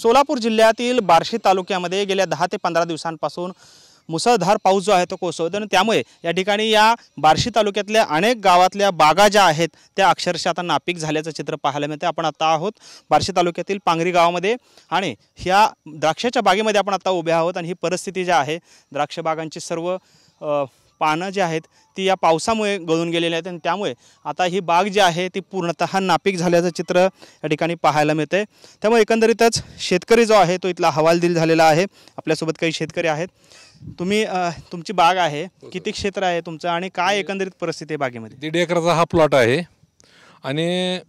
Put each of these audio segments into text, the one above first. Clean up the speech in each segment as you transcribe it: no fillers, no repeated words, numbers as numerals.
सोलापूर जिल्ह्यातील बार्शी तालुक्यामध्ये गेल्या 10 ते 15 दिवसांपासून मुसळधार पाऊस जो आहे तो कोसळतो आणि त्यामुळे या ठिकाणी या बार्शी तालुक्यातल्या अनेक गावातल्या बागा ज्या आहेत त्या अक्षरशः आता नापीक झाल्याचं चित्र पाहायला मिळते। आपण आता आहोत बार्शी तालुक्यातील पांगरी गावामध्ये आणि ह्या द्राक्षाच्या बागेमध्ये आपण आता उभे आहोत आणि ही परिस्थिती जी आहे द्राक्ष बागांची सर्व पानं जी आहेत ती या पावसामुळे गळून गेलेली आहेत आणि त्यामुळे आता ही बाग जी आहे ती पूर्णतः नापीक झाल्याचं चित्र या ठिकाणी पाहायला मिळते। त्यामुळे एकंदरीतच शेतकरी जो आहे तो इथला हवालदिल झालेला आहे। आपल्यासोबत काही शेतकरी आहेत। तुमची बाग आहे, किती क्षेत्र आहे तुमचं आणि काय एकंदरीत परिस्थिती आहे बागेमध्ये? 1.5 एकराचा हा प्लॉट आहे आणि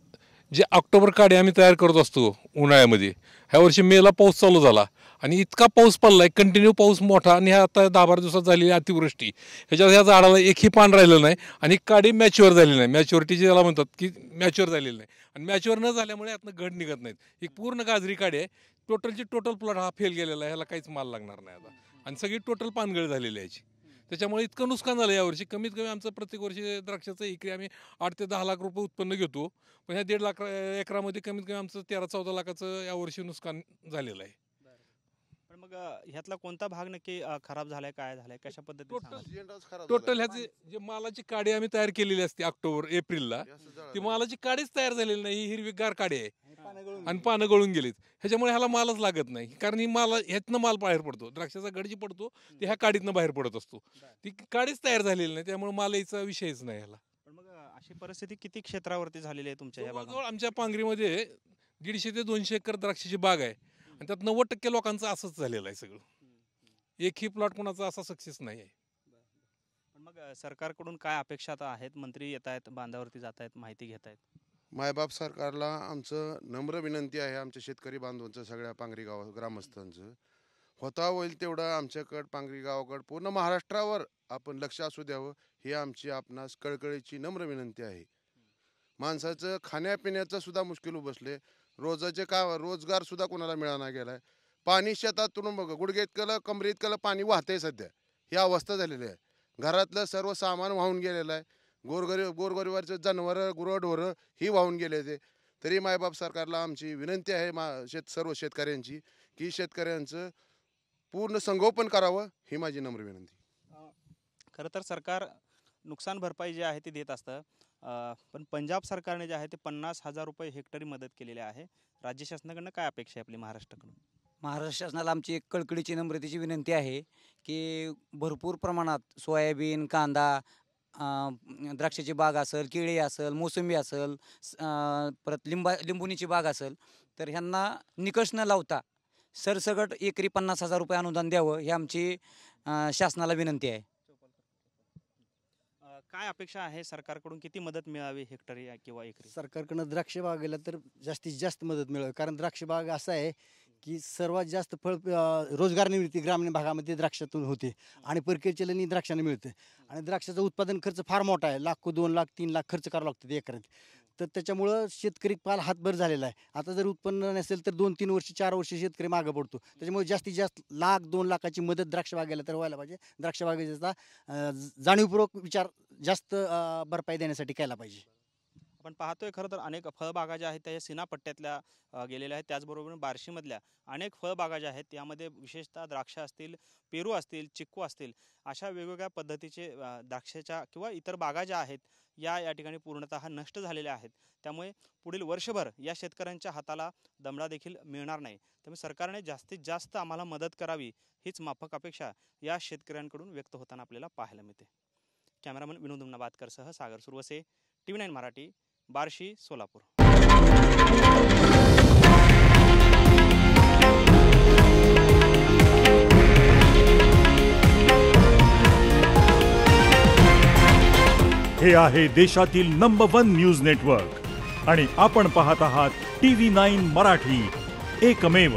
जे ऑक्टोबर काढे आम्ही तयार करत असतो उन्हाळ्यामध्ये, ह्या वर्षी मेला पाऊस चालू झाला आणि इतका पाऊस पडलाय, कंटिन्यू पाऊस मोठा आणि आता 10-12 दिवसात झालेली अतिवृष्टी ह्याच्यावर ह्या झाडाला एकही पान राहिलं नाही आणि काडी मॅच्युअर झालेली नाही। मॅच्युरिटी ज्याला म्हणतात की मॅच्युअर झालेली नाही आणि मॅच्युअर न झाल्यामुळे यातनं घड निघत नाहीत। एक पूर्ण गाजरी काडी आहे, टोटल प्लॉट हा फेल गेलेला आहे, ह्याला काहीच माल लागणार नाही आता आणि सगळी टोटल पानगळ झालेली आहे याची। त्याच्यामुळे इतकं नुकसान झालं यावर्षी। कमीत कमी आमचं प्रत्येक वर्षी द्राक्षाचं एकरी आम्ही 8 ते 10 लाख रुपये उत्पन्न घेतो, पण ह्या 1.5 एकरामध्ये कमीत कमी आमचं 13-14 लाखाचं यावर्षी नुकसान झालेलं आहे। पण मग ह्यातला कोणता भाग नक्की खराब झालाय, काय झालाय, कशा पद्धतीने? टोटल ह्याचे जे मालाची काडी आम्ही तयार केलेली असते ऑक्टोबर एप्रिलला, ती मालाची काडीच तयार झालेली नाही। ही हिरवीगार काडी आहे आणि पानं गळून गेलीत, ह्याच्यामुळे ह्याला मालच लागत नाही। कारण ही ह्यातनं माल बाहेर पडतो, द्राक्षाचा गड जी पडतो ते ह्या काडीतनं बाहेर पडत असतो, ती काडीच तयार झालेली नाही, त्यामुळे माल यायचा विषयच नाही ह्याला। पण मग अशी परिस्थिती किती क्षेत्रावरती झालेली आहे तुमच्या या भागात? आमच्या पांगरीमध्ये 150 ते 200 एकर द्राक्षाची बाग आहे आणि त्यात 90% लोकांचं असंच झालेलं आहे सगळं। एकही प्लॉट कोणाचा असा सक्सेस नाही आहे। पण मग सरकारकडून काय अपेक्षा आता आहेत? मंत्री येत आहेत, बांधावरती जात आहेत, माहिती घेत आहेत। मायबाप सरकारला आमचं नम्र विनंती आहे, आमच्या शेतकरी बांधवांचं, सगळ्या पांगरी गाव ग्रामस्थांचं होता होईल तेवढं आमच्याकडं पांगरी गावाकडं पूर्ण महाराष्ट्रावर आपण लक्ष असू द्यावं, ही आमची आपणास कळकळीची नम्र विनंती आहे। माणसाचं खाण्यापिण्याचं सुद्धा मुश्किल बसले, रोजगार सुद्धा कोणाला मिळाना गेलाय। पाणी शेतातून बघ गुडघे इतकं कमरे इतकं पाणी वाहतंय सध्या, ही अवस्था झालेली आहे। घरातलं सर्व सामान वाहून गेलेलं आहे, गोरगरिबाचे जनावरं गुरंढोरं ही वाहून गेले ते। तरी मायबाप सरकारला आमची विनंती आहे सर्व शेतकऱ्यांची की शेतकऱ्यांचं पूर्ण संगोपन करावं, ही माझी नम्र विनंती। खरं तर सरकार नुकसान भरपाई जी आहे ती देत असतं, पण पंजाब सरकारने जे आहे ते 50,000 रुपये हेक्टरी मदत केलेली आहे। राज्य शासनाकडनं काय अपेक्षा आहे आपली महाराष्ट्राकडून? महाराष्ट्र शासनाला आमची एक कळकळीची नम्रतेची विनंती आहे की भरपूर प्रमाणात सोयाबीन, कांदा, द्राक्षाची बाग असेल, केळी असेल, मोसंबी असेल, परत लिंबुनीची बाग असेल, तर ह्यांना निकष न लावता सरसगट एकरी 50,000 रुपये अनुदान द्यावं, ही आमची शासनाला विनंती आहे। काय अपेक्षा आहे सरकारकडून? किती मदत मिळावी हेक्टरी किंवा एकरी? सरकारकडनं द्राक्ष बागेला तर जास्तीत जास्त मदत मिळावी, कारण द्राक्ष बाग असं आहे की सर्वात जास्त रोजगार निर्मिती ग्रामीण भागामध्ये द्राक्षातून होते आणि परकीय चलनी द्राक्षाने मिळते आणि द्राक्षाचं उत्पादन खर्च फार मोठा आहे, लाख 2 लाख 3 लाख खर्च करावा लागतो एकरात। तर त्याच्यामुळं शेतकरी फार हातभर झालेला आहे। आता जर उत्पन्न नसेल तर 2-3 वर्ष 4 वर्ष शेतकरी मागं पडतो। त्याच्यामुळे जास्तीत जास्त 1-2 लाखाची मदत द्राक्ष बागेला तर व्हायला पाहिजे। द्राक्ष बागेचा जाणीवपूर्वक विचार जास्त भरपाई देण्यासाठी केला पाहिजे। आपण पाहतोय खरं तर अनेक फळबागा ज्या आहेत त्या सीना पट्ट्यातल्या गेलेल्या आहेत, त्याचबरोबर बार्शीमधल्या अनेक फळबागा ज्या आहेत त्यामध्ये विशेषतः द्राक्ष असतील, पेरू असतील, चिक्कू असतील, अशा वेगवेगळ्या पद्धतीचे द्राक्षाच्या किंवा इतर बागा ज्या आहेत या ठिकाणी पूर्णतः नष्ट झालेल्या आहेत। त्यामुळे पुढील वर्षभर या शेतकऱ्यांच्या हाताला दमडा देखील मिळणार नाही। त्यामुळे सरकारने जास्तीत जास्त आम्हाला मदत करावी हीच माफक अपेक्षा या शेतकऱ्यांकडून व्यक्त होताना आपल्याला पाहायला मिळते। कॅमेरामन विनोद उमनाबादकरसह सागर सुरवसे, TV9 मराठी, बार्शी, सोलापूर। हे आहे देशातील नंबर 1 न्यूज नेटवर्क आणि आपण पाहत आहात TV9 मराठी, एकमेव।